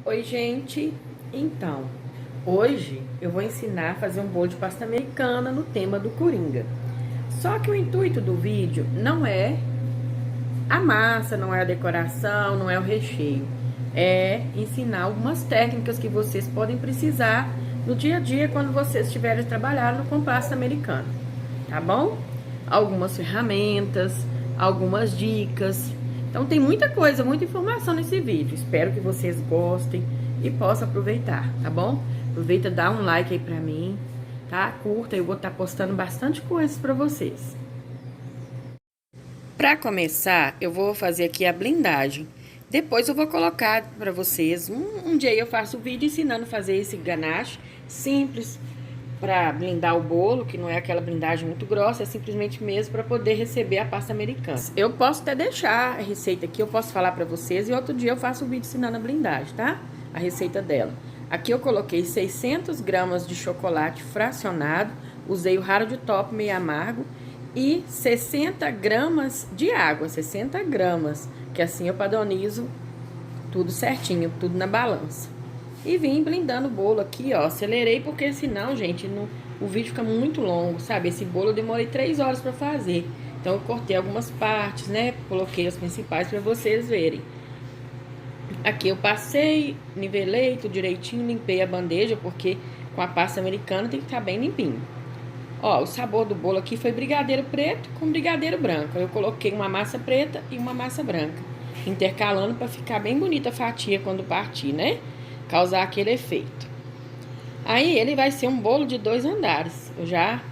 Oi, gente. Então, hoje eu vou ensinar a fazer um bolo de pasta americana no tema do Coringa. Só que o intuito do vídeo não é a massa, não é a decoração, não é o recheio. É ensinar algumas técnicas que vocês podem precisar no dia a dia quando vocês estiverem trabalhando com pasta americana, tá bom? Algumas ferramentas, algumas dicas. Então tem muita coisa, muita informação nesse vídeo. Espero que vocês gostem e possam aproveitar, tá bom? Aproveita, dá um like aí pra mim, tá? Curta, eu vou estar postando bastante coisas pra vocês. Para começar, eu vou fazer aqui a blindagem. Depois eu vou colocar para vocês. Um dia eu faço um vídeo ensinando a fazer esse ganache simples para blindar o bolo, que não é aquela blindagem muito grossa, é simplesmente mesmo para poder receber a pasta americana. Eu posso até deixar a receita aqui, eu posso falar para vocês e outro dia eu faço um vídeo ensinando a blindagem, tá? A receita dela. Aqui eu coloquei 600 gramas de chocolate fracionado, usei o Hard Top meio amargo e 60 gramas de água, 60 gramas, que assim eu padronizo tudo certinho, tudo na balança. E vim blindando o bolo aqui, ó, acelerei porque senão, gente, o vídeo fica muito longo, sabe? Esse bolo eu demorei 3 horas pra fazer, então eu cortei algumas partes, né? Coloquei as principais pra vocês verem. Aqui eu passei, nivelei tudo direitinho, limpei a bandeja, porque com a pasta americana tem que ficar bem limpinho. Ó, o sabor do bolo aqui foi brigadeiro preto com brigadeiro branco. Eu coloquei uma massa preta e uma massa branca, intercalando para ficar bem bonita a fatia quando partir, né? Causar aquele efeito. Aí ele vai ser um bolo de 2 andares. Eu já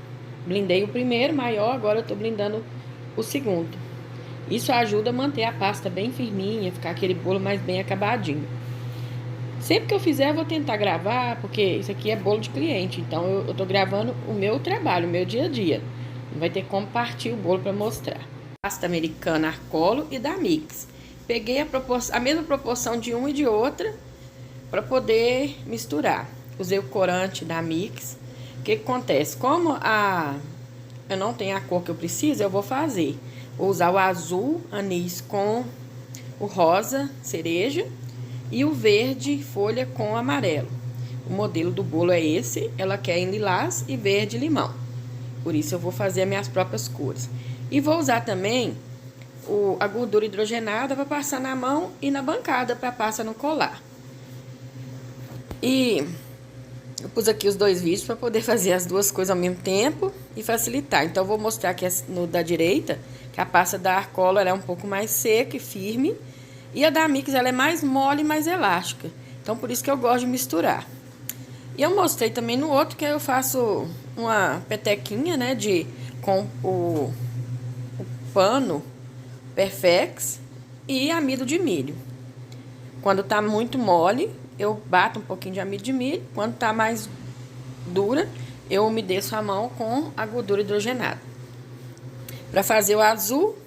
blindei o primeiro, maior, agora eu tô blindando o segundo. Isso ajuda a manter a pasta bem firminha, ficar aquele bolo mais bem acabadinho. Sempre que eu fizer, eu vou tentar gravar, porque isso aqui é bolo de cliente. Então, eu tô gravando o meu trabalho, o meu dia a dia. Não vai ter como partir o bolo para mostrar. Pasta americana Arcolo e da Mix. Peguei a mesma proporção de uma e de outra para poder misturar. Usei o corante da Mix. O que acontece? Como eu não tenho a cor que eu preciso, eu vou fazer. Vou usar o azul anis com o rosa cereja e o verde folha com amarelo. O modelo do bolo é esse, ela quer em lilás e verde limão. Por isso eu vou fazer as minhas próprias cores. E vou usar também a gordura hidrogenada para passar na mão e na bancada para a pasta não colar. E eu pus aqui os dois vídeos para poder fazer as duas coisas ao mesmo tempo e facilitar. Então eu vou mostrar aqui no da direita que a pasta da Arcolo ela é um pouco mais seca e firme. E a da Mix, ela é mais mole e mais elástica. Então, por isso que eu gosto de misturar. E eu mostrei também no outro que eu faço uma petequinha, né, com o pano Perfex e amido de milho. Quando tá muito mole, eu bato um pouquinho de amido de milho. Quando tá mais dura, eu umedeço a mão com a gordura hidrogenada. Para fazer o azul,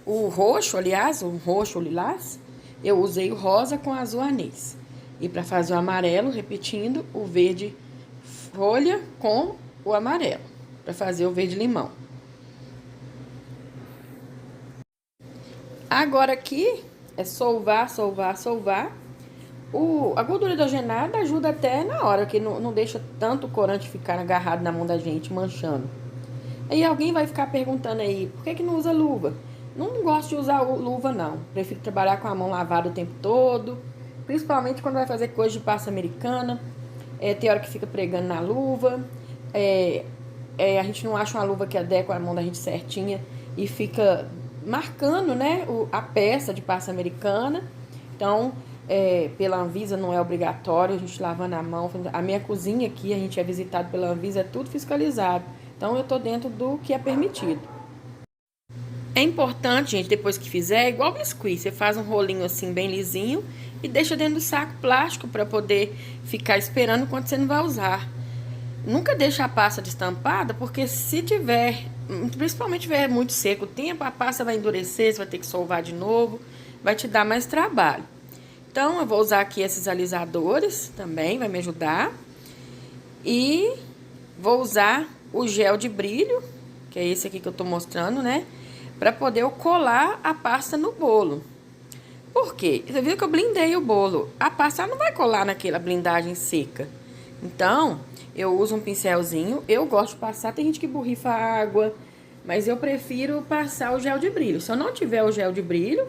o roxo, aliás, o roxo ou lilás, eu usei o rosa com azul anis. E para fazer o amarelo, repetindo, o verde folha com o amarelo. Para fazer o verde limão. Agora aqui é solvar, solvar, solvar. A gordura hidrogenada ajuda até na hora, que não deixa tanto o corante ficar agarrado na mão da gente, manchando. Aí alguém vai ficar perguntando aí, por que não usa luva? Não gosto de usar luva, não. Prefiro trabalhar com a mão lavada o tempo todo. Principalmente quando vai fazer coisa de pasta americana. Tem hora que fica pregando na luva. A gente não acha uma luva que adequa a mão da gente certinha. E fica marcando, né, a peça de pasta americana. Então, pela Anvisa não é obrigatório a gente lavando a mão. A minha cozinha aqui, a gente é visitado pela Anvisa, é tudo fiscalizado. Então, eu tô dentro do que é permitido. É importante, gente, depois que fizer, igual biscuit, você faz um rolinho assim bem lisinho e deixa dentro do saco plástico para poder ficar esperando quando você não vai usar. Nunca deixa a pasta destampada, porque se tiver, principalmente tiver muito seco o tempo, a pasta vai endurecer, você vai ter que solvar de novo, vai te dar mais trabalho. Então, eu vou usar aqui esses alisadores também, vai me ajudar. E vou usar o gel de brilho, que é esse aqui que eu tô mostrando, né? Para poder eu colar a pasta no bolo. Por quê? Você viu que eu blindei o bolo. A pasta não vai colar naquela blindagem seca. Então, eu uso um pincelzinho. Eu gosto de passar. Tem gente que borrifa água, mas eu prefiro passar o gel de brilho. Se eu não tiver o gel de brilho,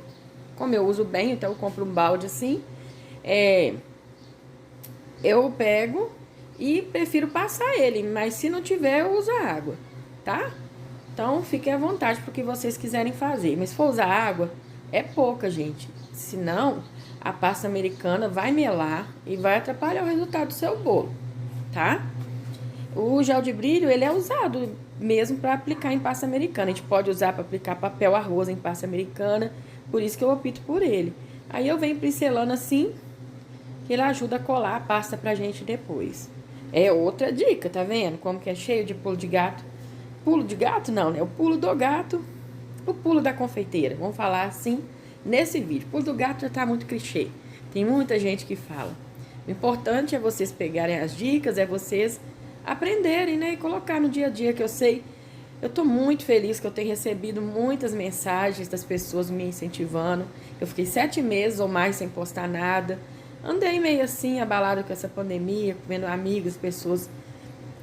como eu uso bem, então eu compro um balde assim, eu pego e prefiro passar ele. Mas se não tiver, eu uso a água, tá? Então, fiquem à vontade para o que vocês quiserem fazer. Mas se for usar água, é pouca, gente. Senão, a pasta americana vai melar e vai atrapalhar o resultado do seu bolo, tá? O gel de brilho, ele é usado mesmo para aplicar em pasta americana. A gente pode usar para aplicar papel arroz em pasta americana, por isso que eu opto por ele. Aí eu venho pincelando assim, que ele ajuda a colar a pasta pra gente depois. É outra dica, tá vendo? Como que é cheio de pulo de gato. Pulo de gato não, né? O pulo do gato, o pulo da confeiteira. Vamos falar assim nesse vídeo. O pulo do gato já tá muito clichê. Tem muita gente que fala. O importante é vocês pegarem as dicas, é vocês aprenderem, né? E colocar no dia a dia, que eu sei. Eu tô muito feliz que eu tenho recebido muitas mensagens das pessoas me incentivando. Eu fiquei 7 meses ou mais sem postar nada. Andei meio assim, abalado com essa pandemia, vendo amigos, pessoas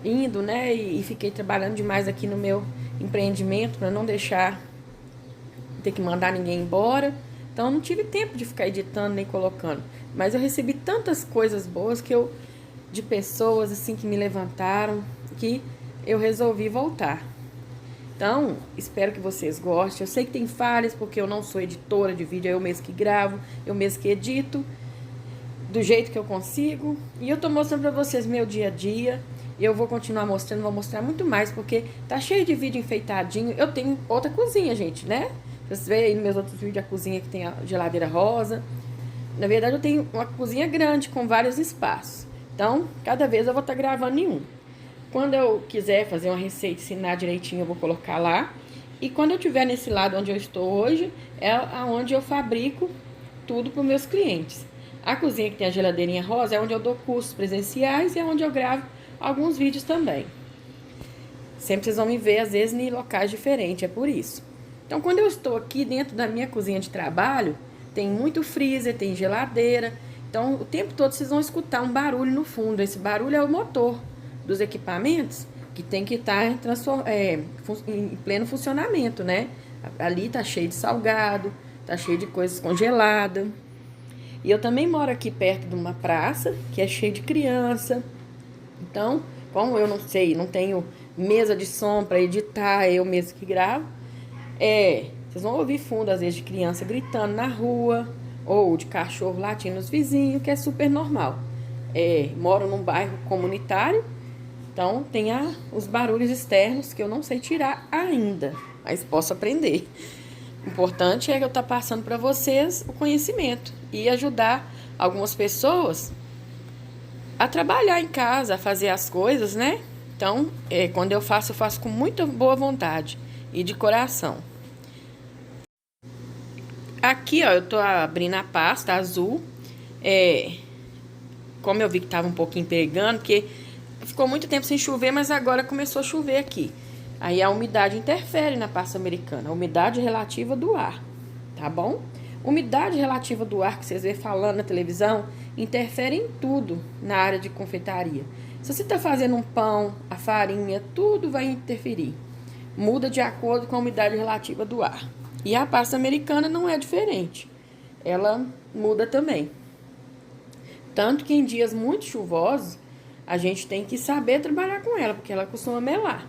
indo, né? E fiquei trabalhando demais aqui no meu empreendimento para não deixar ter que mandar ninguém embora. Então não tive tempo de ficar editando nem colocando. Mas eu recebi tantas coisas boas de pessoas assim que me levantaram, que eu resolvi voltar. Então, espero que vocês gostem. Eu sei que tem falhas, porque eu não sou editora de vídeo, é eu mesmo que gravo, eu mesmo que edito do jeito que eu consigo. E eu tô mostrando pra vocês meu dia a dia. E eu vou continuar mostrando, vou mostrar muito mais, porque tá cheio de vídeo enfeitadinho. Eu tenho outra cozinha, gente, né? Vocês veem aí nos meus outros vídeos a cozinha que tem a geladeira rosa. Na verdade, eu tenho uma cozinha grande com vários espaços. Então, cada vez eu vou estar gravando em um. Quando eu quiser fazer uma receita, ensinar direitinho, eu vou colocar lá. E quando eu estiver nesse lado onde eu estou hoje, é onde eu fabrico tudo para os meus clientes. A cozinha que tem a geladeirinha rosa é onde eu dou cursos presenciais e é onde eu gravo alguns vídeos também. Sempre vocês vão me ver, às vezes, em locais diferentes, é por isso. Então, quando eu estou aqui dentro da minha cozinha de trabalho, tem muito freezer, tem geladeira. Então, o tempo todo vocês vão escutar um barulho no fundo. Esse barulho é o motor dos equipamentos, que tem que estar em pleno funcionamento, né? Ali tá cheio de salgado, tá cheio de coisas congeladas. E eu também moro aqui perto de uma praça, que é cheio de criança. Então, como eu não sei, não tenho mesa de som para editar, eu mesmo que gravo, vocês vão ouvir fundo, às vezes, de criança gritando na rua, ou de cachorro latindo nos vizinhos, que é super normal. Moro num bairro comunitário, então tem os barulhos externos que eu não sei tirar ainda, mas posso aprender. O importante é que eu estou passando para vocês o conhecimento e ajudar algumas pessoas a trabalhar em casa, a fazer as coisas, né? Então, quando eu faço com muita boa vontade e de coração. Aqui, ó, eu tô abrindo a pasta azul. Como eu vi que tava um pouquinho pegando, porque ficou muito tempo sem chover, mas agora começou a chover aqui. Aí a umidade interfere na pasta americana, a umidade relativa do ar, tá bom? Umidade relativa do ar que vocês vê falando na televisão interfere em tudo na área de confeitaria. Se você está fazendo um pão, a farinha, tudo vai interferir. Muda de acordo com a umidade relativa do ar. E a pasta americana não é diferente. Ela muda também. Tanto que em dias muito chuvosos, a gente tem que saber trabalhar com ela, porque ela costuma melar.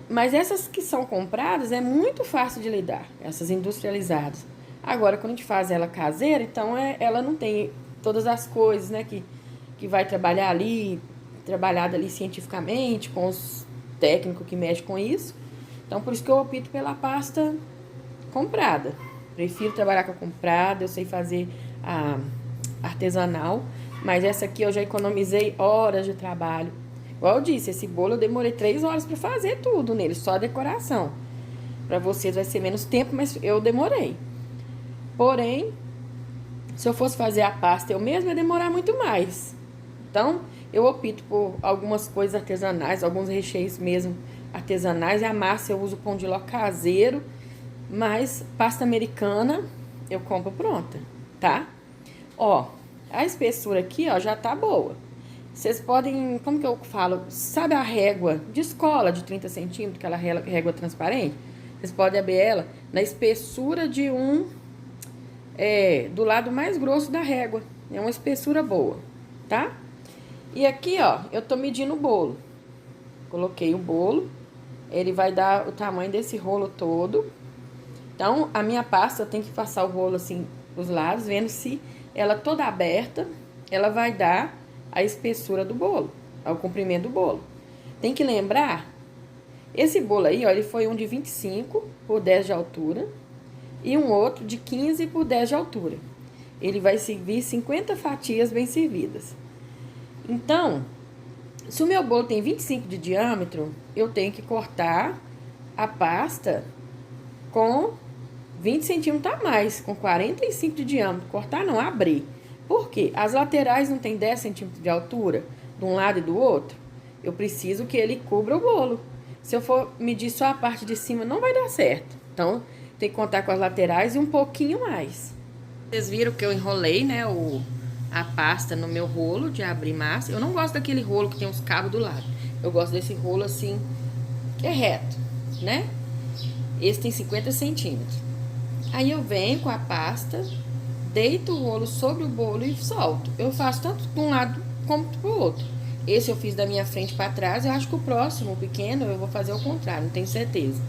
Mas essas que são compradas é muito fácil de lidar, essas industrializadas. Agora, quando a gente faz ela caseira, então ela não tem todas as coisas, né, que vai trabalhar ali, trabalhada ali cientificamente, com os técnicos que mexem com isso. Então, por isso que eu opto pela pasta comprada. Prefiro trabalhar com a comprada, eu sei fazer a artesanal, mas essa aqui eu já economizei horas de trabalho. Igual eu disse, esse bolo eu demorei 3 horas para fazer tudo nele, só a decoração. Para vocês vai ser menos tempo, mas eu demorei. Porém, se eu fosse fazer a pasta eu mesma, ia demorar muito mais. Então, eu opto por algumas coisas artesanais, alguns recheios mesmo artesanais. E a massa eu uso pão de ló caseiro, mas pasta americana eu compro pronta, tá? Ó, a espessura aqui, ó, já tá boa. Vocês podem, como que eu falo? Sabe a régua de escola de 30 centímetros, aquela régua transparente? Vocês podem abrir ela na espessura de do lado mais grosso da régua. É uma espessura boa, tá? E aqui, ó, eu tô medindo o bolo. Coloquei o bolo, ele vai dar o tamanho desse rolo todo. Então, a minha pasta, eu tenho que passar o rolo assim dos lados, vendo se ela toda aberta, ela vai dar a espessura do bolo, ao comprimento do bolo. Tem que lembrar, esse bolo aí, ó, ele foi um de 25 por 10 de altura e um outro de 15 por 10 de altura. Ele vai servir 50 fatias bem servidas. Então, se o meu bolo tem 25 de diâmetro, eu tenho que cortar a pasta com 20 centímetros a mais, com 45 de diâmetro. Cortar não, abrir. Por quê? As laterais não tem 10 centímetros de altura, de um lado e do outro. Eu preciso que ele cubra o bolo. Se eu for medir só a parte de cima, não vai dar certo. Então, tem que contar com as laterais e um pouquinho mais. Vocês viram que eu enrolei, né, a pasta no meu rolo de abrir massa. Eu não gosto daquele rolo que tem os cabos do lado. Eu gosto desse rolo assim, que é reto, né? Esse tem 50 centímetros. Aí eu venho com a pasta, deito o rolo sobre o bolo e solto. Eu faço tanto de um lado como do outro. Esse eu fiz da minha frente para trás. Eu acho que o próximo, o pequeno, eu vou fazer ao contrário, não tenho certeza.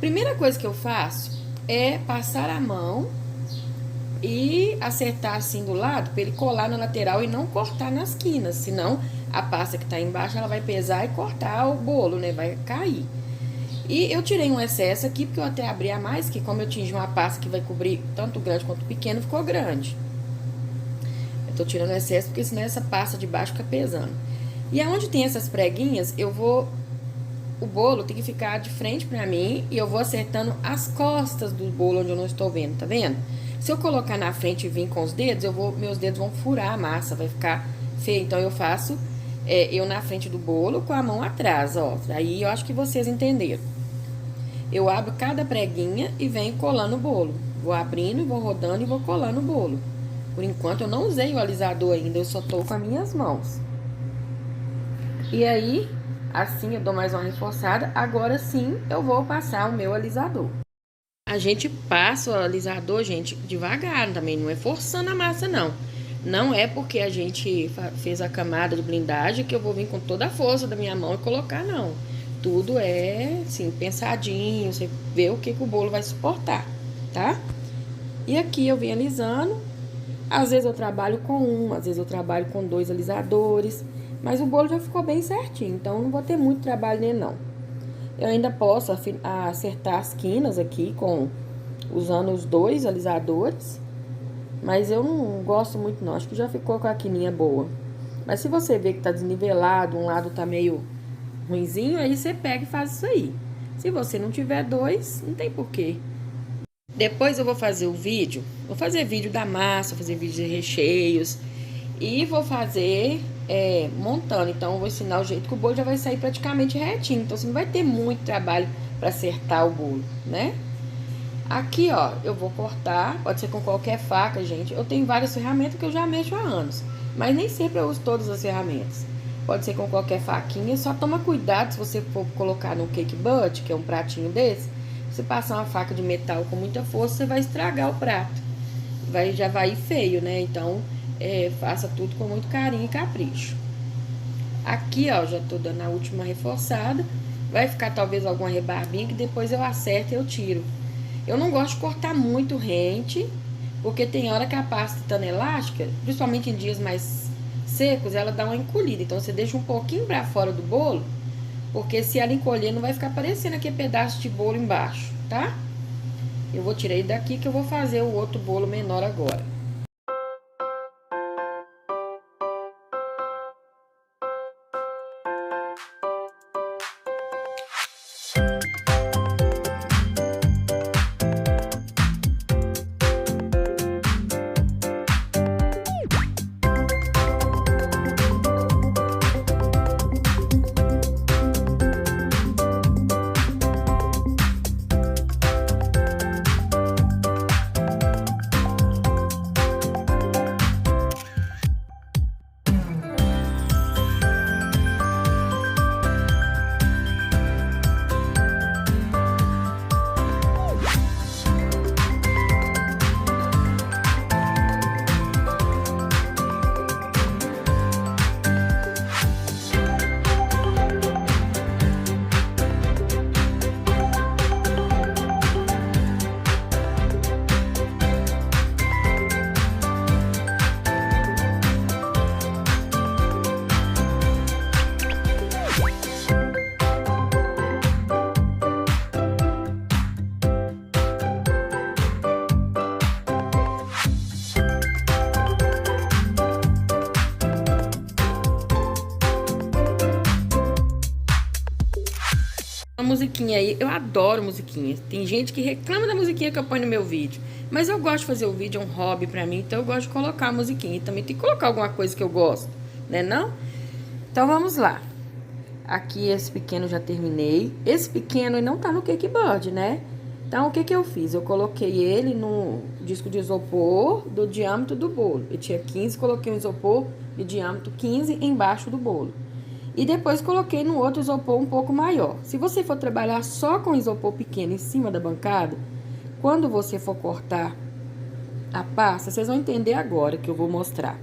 Primeira coisa que eu faço é passar a mão e acertar assim do lado, para ele colar na lateral e não cortar nas quinas. Senão, a pasta que tá embaixo, ela vai pesar e cortar o bolo, né? Vai cair. E eu tirei um excesso aqui, porque eu até abri a mais, que como eu tinha uma pasta que vai cobrir tanto o grande quanto o pequeno, ficou grande. Eu tô tirando o excesso, porque senão essa pasta de baixo fica pesando. E aonde tem essas preguinhas, o bolo tem que ficar de frente pra mim e eu vou acertando as costas do bolo onde eu não estou vendo, tá vendo? Se eu colocar na frente e vir com os dedos, meus dedos vão furar a massa, vai ficar feio. Então, eu faço eu na frente do bolo com a mão atrás, ó. Aí, eu acho que vocês entenderam. Eu abro cada preguinha e venho colando o bolo. Vou abrindo, vou rodando e vou colando o bolo. Por enquanto, eu não usei o alisador ainda, eu só tô com as minhas mãos. E aí, assim eu dou mais uma reforçada. Agora sim, eu vou passar o meu alisador. A gente passa o alisador, gente, devagar também, não é forçando a massa, não. Não é porque a gente fez a camada de blindagem que eu vou vir com toda a força da minha mão e colocar, não. Tudo é, assim, pensadinho, você vê o que o bolo vai suportar, tá? E aqui eu venho alisando. Às vezes eu trabalho com um, às vezes eu trabalho com 2 alisadores. Mas o bolo já ficou bem certinho, então não vou ter muito trabalho nele, não. Eu ainda posso acertar as quinas aqui usando os 2 alisadores. Mas eu não gosto muito, não. Acho que já ficou com a quininha boa. Mas se você vê que tá desnivelado, um lado tá meio ruinzinho, aí você pega e faz isso aí. Se você não tiver 2, não tem porquê. Depois eu vou fazer o vídeo. Vou fazer vídeo da massa, vou fazer vídeo de recheios. E vou fazer montando. Então, eu vou ensinar o jeito que o bolo já vai sair praticamente retinho. Então, você não vai ter muito trabalho para acertar o bolo, né? Aqui, ó, eu vou cortar. Pode ser com qualquer faca, gente. Eu tenho várias ferramentas que eu já mexo há anos. Mas nem sempre eu uso todas as ferramentas. Pode ser com qualquer faquinha. Só toma cuidado se você for colocar no cake butt, que é um pratinho desse. Se passar uma faca de metal com muita força, você vai estragar o prato. Já vai ir feio, né? Então, faça tudo com muito carinho e capricho. Aqui, ó, já tô dando a última reforçada. Vai ficar talvez alguma rebarbinha que depois eu acerto e eu tiro. Eu não gosto de cortar muito rente, porque tem hora que a pasta estando elástica, principalmente em dias mais secos, ela dá uma encolhida. Então, você deixa um pouquinho pra fora do bolo, porque se ela encolher, não vai ficar parecendo aquele pedaço de bolo embaixo, tá? Eu vou tirar ele daqui que eu vou fazer o outro bolo menor agora. Uma musiquinha aí, eu adoro musiquinha. Tem gente que reclama da musiquinha que eu ponho no meu vídeo. Mas eu gosto de fazer o vídeo, é um hobby pra mim, então eu gosto de colocar a musiquinha. E também tem que colocar alguma coisa que eu gosto, né não? Então vamos lá. Aqui esse pequeno já terminei. Esse pequeno não tá no cakeboard, né? Então o que que eu fiz? Eu coloquei ele no disco de isopor do diâmetro do bolo. Eu tinha 15, coloquei um isopor de diâmetro 15 embaixo do bolo. E depois coloquei no outro isopor um pouco maior. Se você for trabalhar só com isopor pequeno em cima da bancada, quando você for cortar a pasta, vocês vão entender agora que eu vou mostrar.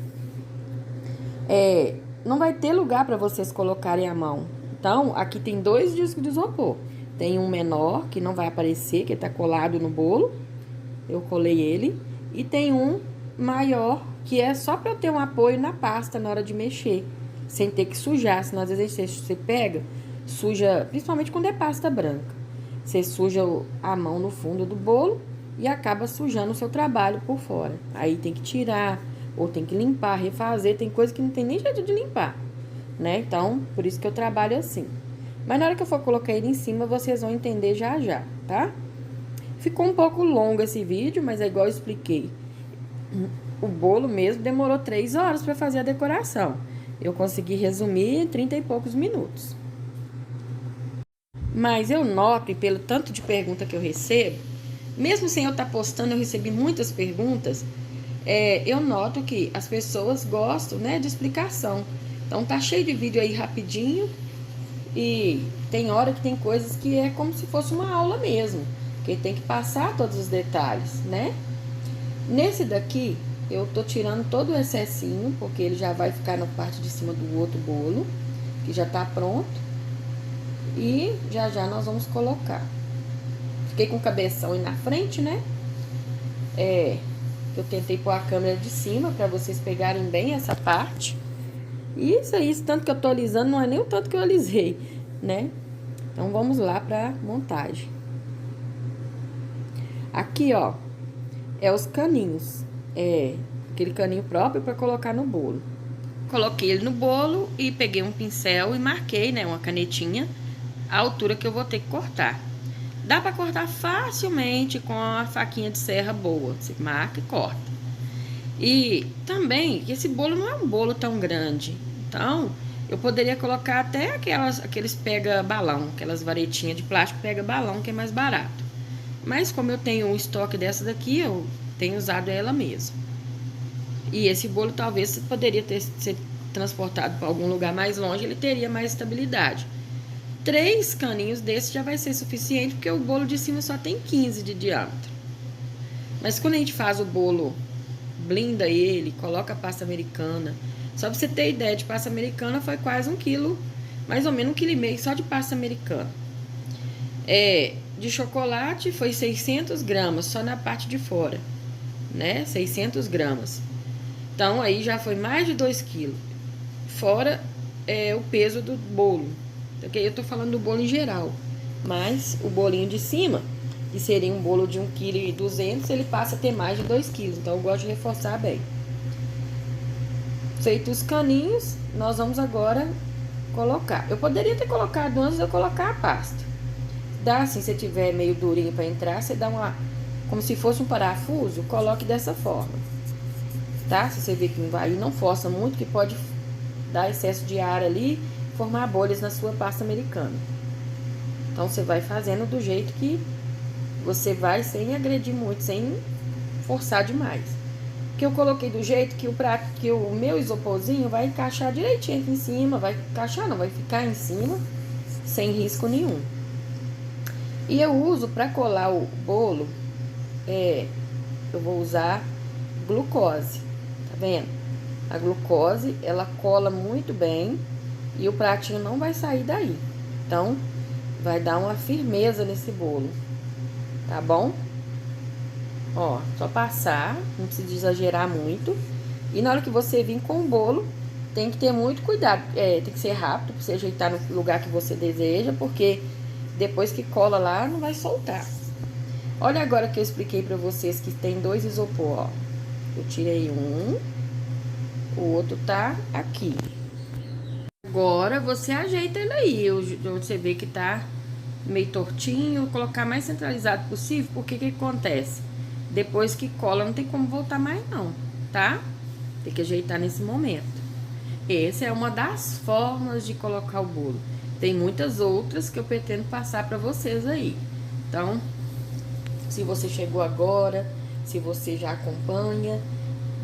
Não vai ter lugar para vocês colocarem a mão. Então, aqui tem 2 discos de isopor. Tem um menor, que não vai aparecer, que tá colado no bolo. Eu colei ele. E tem um maior, que é só para eu ter um apoio na pasta na hora de mexer. Sem ter que sujar, senão às vezes você pega, suja, principalmente quando é pasta branca. Você suja a mão no fundo do bolo e acaba sujando o seu trabalho por fora. Aí tem que tirar, ou tem que limpar, refazer, tem coisa que não tem nem jeito de limpar, né? Então, por isso que eu trabalho assim. Mas na hora que eu for colocar ele em cima, vocês vão entender já já, tá? Ficou um pouco longo esse vídeo, mas é igual eu expliquei. O bolo mesmo demorou 3 horas para fazer a decoração. Eu consegui resumir em 30 e poucos minutos. Mas eu noto, e pelo tanto de pergunta que eu recebo, mesmo sem eu estar postando, eu recebi muitas perguntas, eu noto que as pessoas gostam, né, de explicação. Então tá cheio de vídeo aí rapidinho, e tem hora que tem coisas que é como se fosse uma aula mesmo, que tem que passar todos os detalhes, né? Nesse daqui, eu tô tirando todo o excessinho, porque ele já vai ficar na parte de cima do outro bolo, que já tá pronto. E já já nós vamos colocar. Fiquei com o cabeção aí na frente, né? Eu tentei pôr a câmera de cima pra vocês pegarem bem essa parte. E isso aí, esse tanto que eu tô alisando, não é nem o tanto que eu alisei, né? Então, vamos lá pra montagem. Aqui, ó, os caninhos. Aquele caninho próprio pra colocar no bolo. Coloquei ele no bolo e peguei um pincel e marquei, né, uma canetinha, a altura que eu vou ter que cortar. Dá pra cortar facilmente com a faquinha de serra boa. Você marca e corta. E também, esse bolo não é um bolo tão grande. Então, eu poderia colocar até aqueles pega-balão, aquelas varetinhas de plástico pega-balão, que é mais barato. Mas como eu tenho um estoque dessa daqui, eu tenho usado ela mesmo. E esse bolo talvez poderia ser transportado para algum lugar mais longe, ele teria mais estabilidade. 3 caninhos desses já vai ser suficiente, porque o bolo de cima só tem 15 de diâmetro. Mas quando a gente faz o bolo, blinda ele, coloca a pasta americana. Só pra você ter ideia, de pasta americana foi quase 1 quilo, mais ou menos 1,5 kg só de pasta americana. De chocolate foi 600 gramas, só na parte de fora, né? 600 gramas. Então, aí já foi mais de 2 quilos. Fora o peso do bolo. Okay? Eu tô falando do bolo em geral. Mas o bolinho de cima, que seria um bolo de 1,2 kg, ele passa a ter mais de 2 quilos. Então, eu gosto de reforçar bem. Feito os caninhos, nós vamos agora colocar. Eu poderia ter colocado antes de eu colocar a pasta. Dá assim, se tiver meio durinho para entrar, você dá uma... como se fosse um parafuso, coloque dessa forma. Tá? Se você vê que não força muito, que pode dar excesso de ar ali, formar bolhas na sua pasta americana. Então, você vai fazendo do jeito que você vai, sem agredir muito, sem forçar demais. Que eu coloquei do jeito que o meu isoporzinho vai encaixar direitinho aqui em cima, vai encaixar, não, vai ficar em cima, sem risco nenhum. E eu uso para colar o bolo, eu vou usar glucose, tá vendo? A glucose, ela cola muito bem e o pratinho não vai sair daí. Então, vai dar uma firmeza nesse bolo, tá bom? Ó, só passar, não precisa exagerar muito. E na hora que você vir com o bolo, tem que ter muito cuidado. Tem que ser rápido, pra você ajeitar no lugar que você deseja, porque depois que cola lá, não vai soltar. Olha agora que eu expliquei pra vocês que tem 2 isopor, ó. Eu tirei um, o outro tá aqui. Agora, você ajeita ele aí, onde você vê que tá meio tortinho, colocar mais centralizado possível, porque o que acontece? Depois que cola, não tem como voltar mais não, tá? Tem que ajeitar nesse momento. Essa é uma das formas de colocar o bolo. Tem muitas outras que eu pretendo passar para vocês aí. Então, se você chegou agora, se você já acompanha,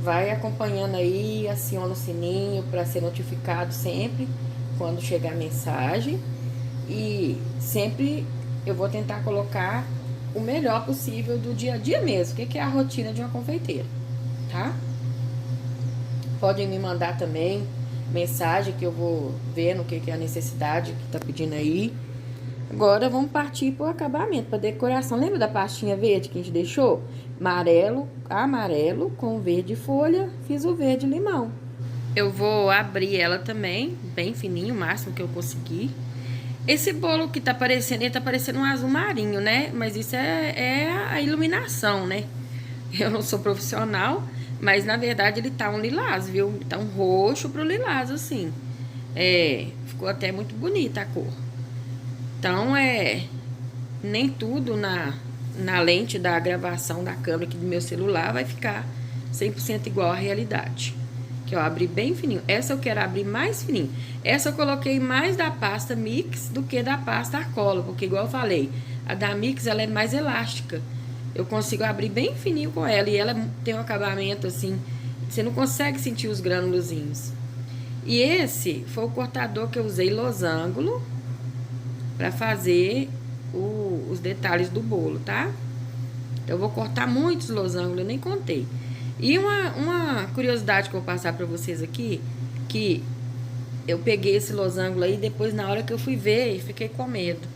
vai acompanhando aí, aciona o sininho para ser notificado sempre quando chegar a mensagem. E sempre eu vou tentar colocar o melhor possível do dia a dia mesmo, que é a rotina de uma confeiteira, tá? Podem me mandar também mensagem que eu vou vendo o que é a necessidade que tá pedindo aí. Agora vamos partir pro acabamento, para decoração. Lembra da pastinha verde que a gente deixou? Amarelo com verde folha, fiz o verde limão. Eu vou abrir ela também, bem fininho, o máximo que eu conseguir. Esse bolo que tá aparecendo, ele tá parecendo um azul marinho, né? Mas isso é a iluminação, né? Eu não sou profissional, mas na verdade ele tá um lilás, viu? Tá um roxo pro lilás, assim. Ficou até muito bonita a cor. Então, nem tudo na lente da gravação da câmera aqui do meu celular vai ficar 100% igual à realidade. Que eu abri bem fininho. Essa eu quero abrir mais fininho. Essa eu coloquei mais da pasta mix do que da pasta arcola, porque igual eu falei, a da mix ela é mais elástica. Eu consigo abrir bem fininho com ela e ela tem um acabamento assim, você não consegue sentir os grânulozinhos. E esse foi o cortador que eu usei losango para fazer os detalhes do bolo, tá? Eu vou cortar muitos losangos, eu nem contei. E uma curiosidade que eu vou passar pra vocês aqui, que eu peguei esse losango aí, depois na hora que eu fui ver, e fiquei com medo.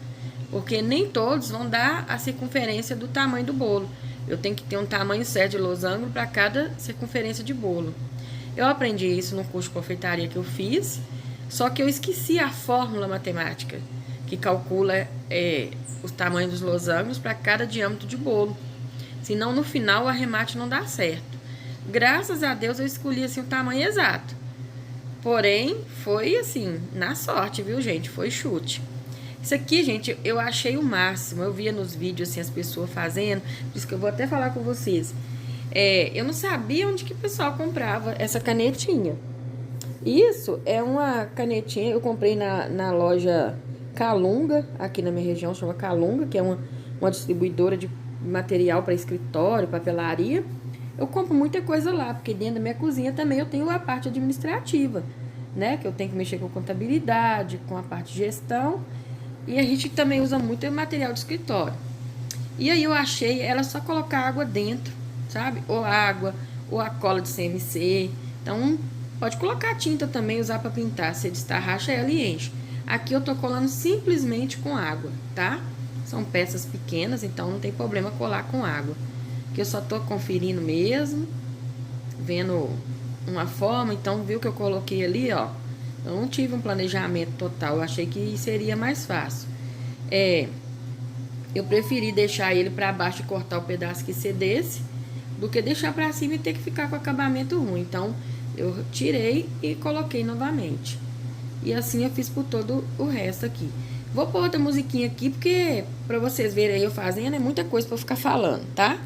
Porque nem todos vão dar a circunferência do tamanho do bolo. Eu tenho que ter um tamanho certo de losango para cada circunferência de bolo. Eu aprendi isso no curso de confeitaria que eu fiz, só que eu esqueci a fórmula matemática, que calcula os tamanhos dos losangos para cada diâmetro de bolo. Senão, no final, o arremate não dá certo. Graças a Deus, eu escolhi, assim, o tamanho exato. Porém, foi, assim, na sorte, viu, gente? Foi chute. Isso aqui, gente, eu achei o máximo. Eu via nos vídeos, assim, as pessoas fazendo. Por isso que eu vou até falar com vocês. Eu não sabia onde que o pessoal comprava essa canetinha. Isso é uma canetinha, eu comprei na loja Calunga, aqui na minha região, chama Calunga, que é uma distribuidora de material para escritório, papelaria. Eu compro muita coisa lá, porque dentro da minha cozinha também eu tenho a parte administrativa, né? Que eu tenho que mexer com contabilidade, com a parte de gestão. E a gente também usa muito material de escritório. E aí eu achei ela só colocar água dentro, sabe? Ou água, ou a cola de CMC. Então, pode colocar tinta também, usar para pintar. Você destarracha ela e enche. Aqui eu tô colando simplesmente com água, tá? São peças pequenas, então não tem problema colar com água. Aqui eu só tô conferindo mesmo, vendo uma forma. Então, viu que eu coloquei ali, ó. Eu não tive um planejamento total, eu achei que seria mais fácil. Eu preferi deixar ele para baixo e cortar o pedaço que cedesse, do que deixar para cima e ter que ficar com acabamento ruim. Então, eu tirei e coloquei novamente. E assim eu fiz por todo o resto aqui. Vou pôr outra musiquinha aqui, porque pra vocês verem aí eu fazendo, é muita coisa pra eu ficar falando, tá?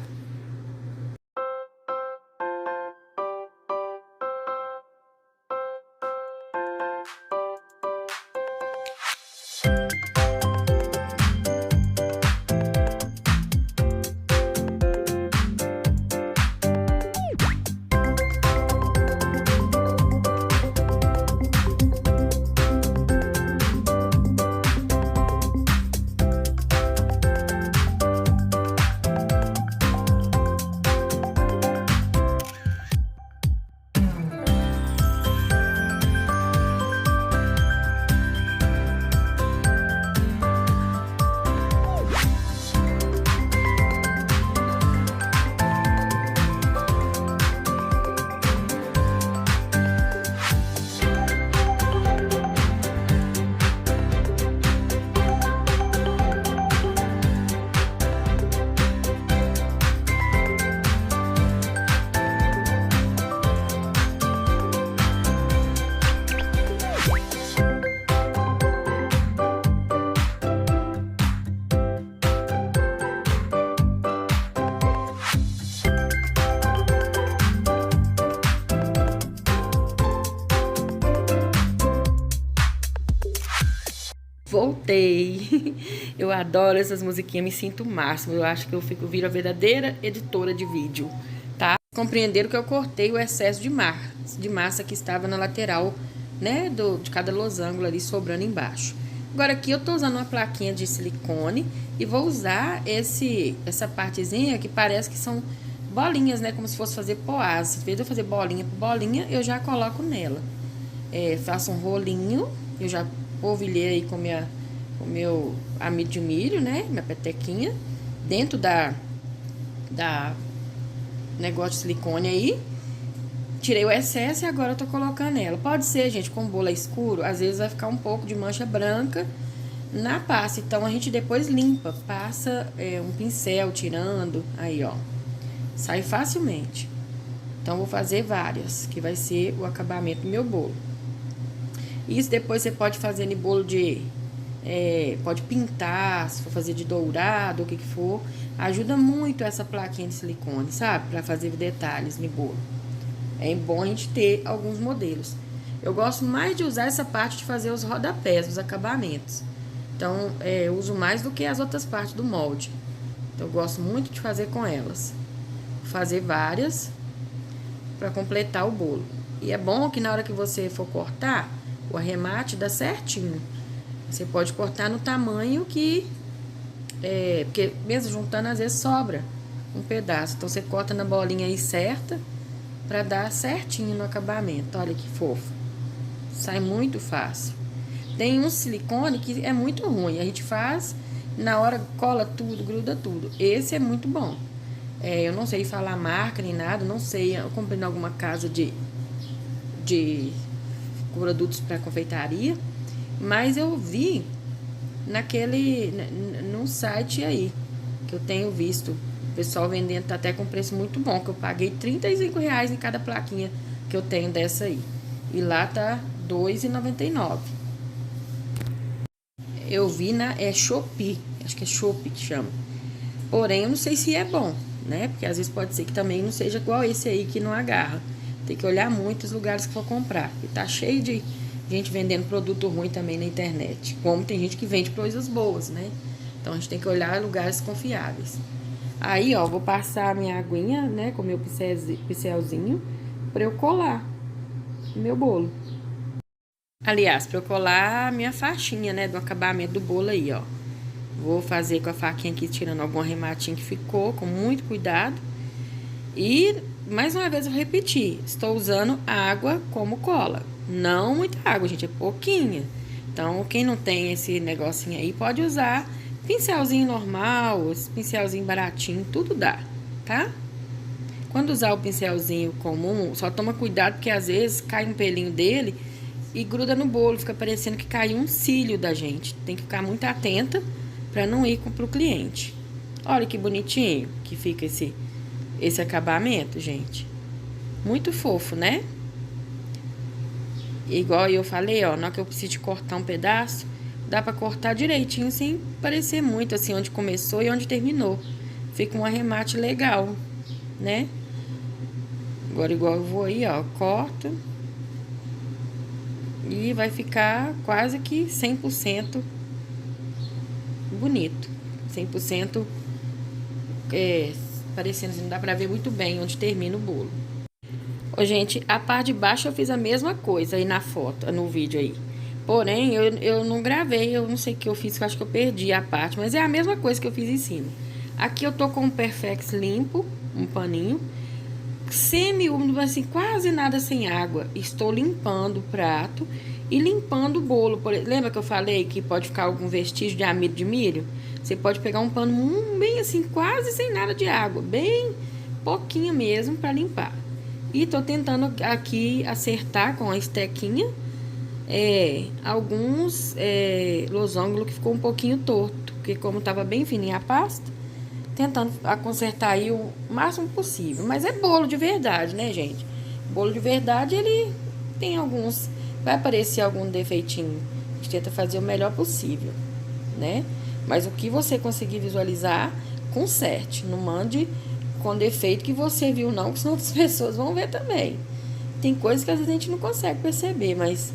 Voltei. Eu adoro essas musiquinhas, me sinto o máximo. Eu acho que eu viro a verdadeira editora de vídeo, tá? Compreenderam que eu cortei o excesso de massa que estava na lateral, né, de cada losango ali sobrando embaixo. Agora aqui eu tô usando uma plaquinha de silicone e vou usar essa partezinha que parece que são bolinhas, né, como se fosse fazer poás. Em vez de eu fazer bolinha por bolinha, eu já coloco nela. Faço um rolinho, eu já polvilhei aí com o meu amido de milho, né, minha petequinha, dentro da negócio de silicone aí. Tirei o excesso e agora eu tô colocando ela. Pode ser, gente, com bolo escuro, às vezes vai ficar um pouco de mancha branca na pasta. Então, a gente depois limpa, passa um pincel tirando, aí, ó. Sai facilmente. Então, vou fazer várias, que vai ser o acabamento do meu bolo. Isso depois você pode fazer em bolo de... pode pintar, se for fazer de dourado, o que for. Ajuda muito essa plaquinha de silicone, sabe? Pra fazer detalhes no bolo. É bom a gente ter alguns modelos. Eu gosto mais de usar essa parte de fazer os rodapés, os acabamentos. Então, eu uso mais do que as outras partes do molde. Então, eu gosto muito de fazer com elas. Vou fazer várias para completar o bolo. E é bom que na hora que você for cortar, o arremate dá certinho. Você pode cortar no tamanho que... porque mesmo juntando, às vezes sobra um pedaço. Então, você corta na bolinha aí certa, para dar certinho no acabamento. Olha que fofo. Sai muito fácil. Tem um silicone que é muito ruim. A gente faz, na hora cola tudo, gruda tudo. Esse é muito bom. Eu não sei falar marca nem nada, não sei. Eu comprei em alguma casa de produtos para confeitaria. Mas eu vi num site aí, que eu tenho visto. O pessoal vendendo tá até com preço muito bom, que eu paguei R$ 35 em cada plaquinha que eu tenho dessa aí. E lá tá R$ 2,99. Eu vi na Shopee, acho que é Shopee que chama. Porém, eu não sei se é bom, né? Porque às vezes pode ser que também não seja igual esse aí que não agarra. Tem que olhar muito os lugares que for comprar. E tá cheio de gente vendendo produto ruim também na internet. Como tem gente que vende coisas boas, né? Então a gente tem que olhar lugares confiáveis. Aí, ó, vou passar a minha aguinha, né, com o meu pincelzinho, pra eu colar o meu bolo. Aliás, pra eu colar a minha faixinha, né, do acabamento do bolo aí, ó. Vou fazer com a faquinha aqui, tirando algum arrematinho que ficou, com muito cuidado. E, mais uma vez, eu vou repetir, estou usando água como cola. Não muita água, gente, é pouquinha. Então, quem não tem esse negocinho aí, pode usar pincelzinho normal, esse pincelzinho baratinho, tudo dá, tá? Quando usar o pincelzinho comum, só toma cuidado, porque às vezes cai um pelinho dele e gruda no bolo, fica parecendo que caiu um cílio da gente. Tem que ficar muito atenta para não ir pro cliente. Olha que bonitinho que fica esse acabamento, gente. Muito fofo, né? Igual eu falei, ó, na hora que eu preciso de cortar um pedaço, dá pra cortar direitinho, sem parecer muito assim, onde começou e onde terminou. Fica um arremate legal, né? Agora, igual eu vou aí, ó, corto. E vai ficar quase que 100% bonito. 100% parecendo assim, não dá pra ver muito bem onde termina o bolo. Ô, gente, a parte de baixo eu fiz a mesma coisa aí na foto, no vídeo aí. Porém, eu não gravei, eu não sei o que eu fiz, que eu acho que eu perdi a parte. Mas é a mesma coisa que eu fiz em cima. Aqui eu tô com um Perfex limpo, um paninho. Semi-úmido, assim, quase nada sem água. Estou limpando o prato e limpando o bolo. Lembra que eu falei que pode ficar algum vestígio de amido de milho? Você pode pegar um pano bem assim, quase sem nada de água. Bem pouquinho mesmo para limpar. E tô tentando aqui acertar com a estequinha alguns losângulos que ficou um pouquinho torto, porque como tava bem fininha a pasta, tentando consertar aí o máximo possível. Mas é bolo de verdade, né, gente? Bolo de verdade, ele tem alguns... vai aparecer algum defeitinho. A gente tenta fazer o melhor possível, né? Mas o que você conseguir visualizar, conserte. Não mande com defeito que você viu, não, que senão outras pessoas vão ver também. Tem coisas que às vezes a gente não consegue perceber, mas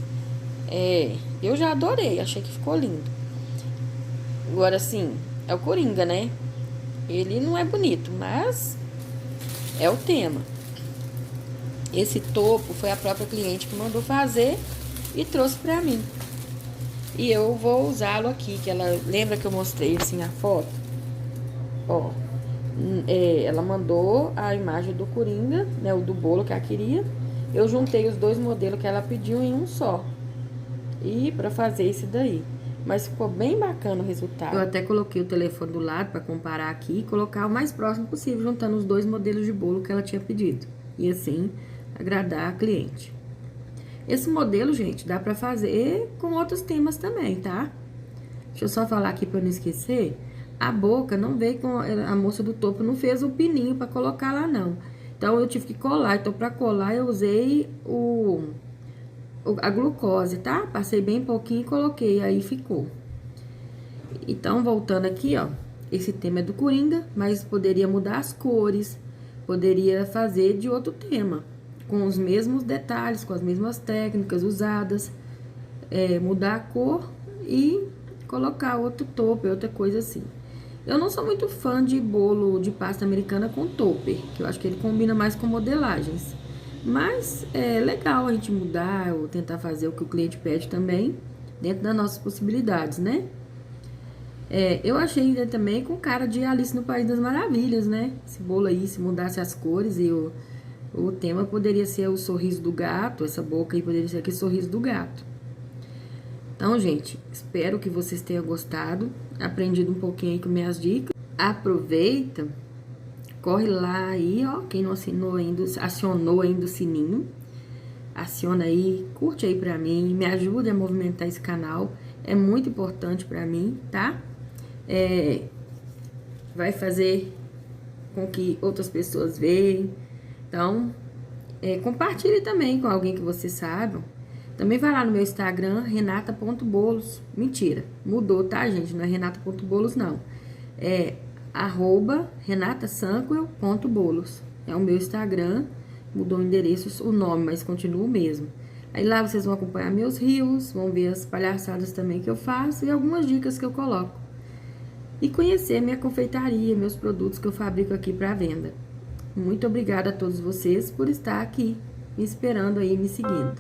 eu já adorei, achei que ficou lindo. Agora, assim, é o Coringa, né? Ele não é bonito, mas é o tema. Esse topo foi a própria cliente que mandou fazer e trouxe pra mim. E eu vou usá-lo aqui, que ela... Lembra que eu mostrei, assim, a foto? Ó, ela mandou a imagem do Coringa, né, o do bolo que ela queria. Eu juntei os dois modelos que ela pediu em um só. E pra fazer esse daí. Mas ficou bem bacana o resultado. Eu até coloquei o telefone do lado pra comparar aqui e colocar o mais próximo possível, juntando os dois modelos de bolo que ela tinha pedido. E assim, agradar a cliente. Esse modelo, gente, dá pra fazer com outros temas também, tá? Deixa eu só falar aqui pra eu não esquecer. A boca não veio com... A moça do topo não fez o pininho pra colocar lá, não. Então, eu tive que colar. Então, pra colar, eu usei a glucose, tá? Passei bem pouquinho e coloquei, aí ficou. Então, voltando aqui, ó. Esse tema é do Coringa, mas poderia mudar as cores. Poderia fazer de outro tema. Com os mesmos detalhes, com as mesmas técnicas usadas. Mudar a cor e colocar outro topper, outra coisa assim. Eu não sou muito fã de bolo de pasta americana com topper, que eu acho que ele combina mais com modelagens. Mas é legal a gente mudar ou tentar fazer o que o cliente pede também, dentro das nossas possibilidades, né? Eu achei ainda também com cara de Alice no País das Maravilhas, né? Esse bolo aí, se mudasse as cores e o tema poderia ser o sorriso do gato, essa boca aí poderia ser aquele sorriso do gato. Então, gente, espero que vocês tenham gostado, aprendido um pouquinho aí com minhas dicas. Aproveita, corre lá aí, ó, quem não assinou ainda, acionou ainda o sininho. Aciona aí, curte aí pra mim, me ajude a movimentar esse canal, é muito importante pra mim, tá? Vai fazer com que outras pessoas vejam. Então, compartilhe também com alguém que você sabe. Também vai lá no meu Instagram, renata.bolos. Mentira, mudou, tá, gente? Não é renata.bolos, não. É @renatasanquel.bolos. É o meu Instagram, mudou o endereço, o nome, mas continua o mesmo. Aí lá vocês vão acompanhar meus reels, vão ver as palhaçadas também que eu faço e algumas dicas que eu coloco. E conhecer minha confeitaria, meus produtos que eu fabrico aqui para venda. Muito obrigada a todos vocês por estar aqui me esperando aí, me seguindo.